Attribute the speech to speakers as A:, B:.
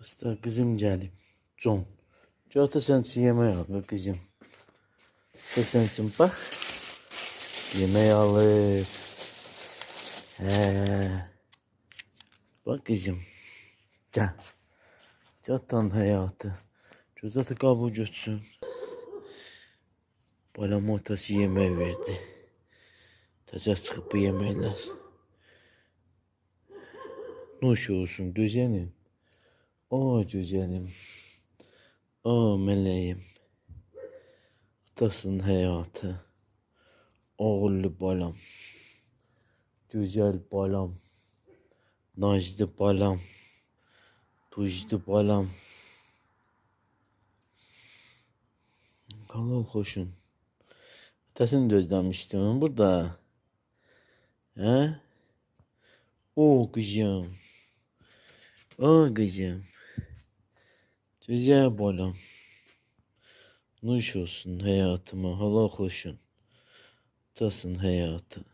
A: Dostlar kızım gelip. John. Cota sen için yemeği al be kızım. Da sen için bak. Yemeği alır. He. Bak kızım. Gel. Cota'nın hayatı. Cozatı kabul götürsün. Balam otası yemeği verdi. Taca çıkıp bu yemekler. Nuş olsun güzelim. O güzelim. O meleğim. Atasının hayatı. Oğullu balam. Güzel balam. Nazlı balam. Tuzlu balam. Halal hoşun. Atasını da özlemiştim burada. He? O kızım. O kızım. Güzel balam. Nuş olsun hayatıma. Halal hoşun. Atasının hayatı.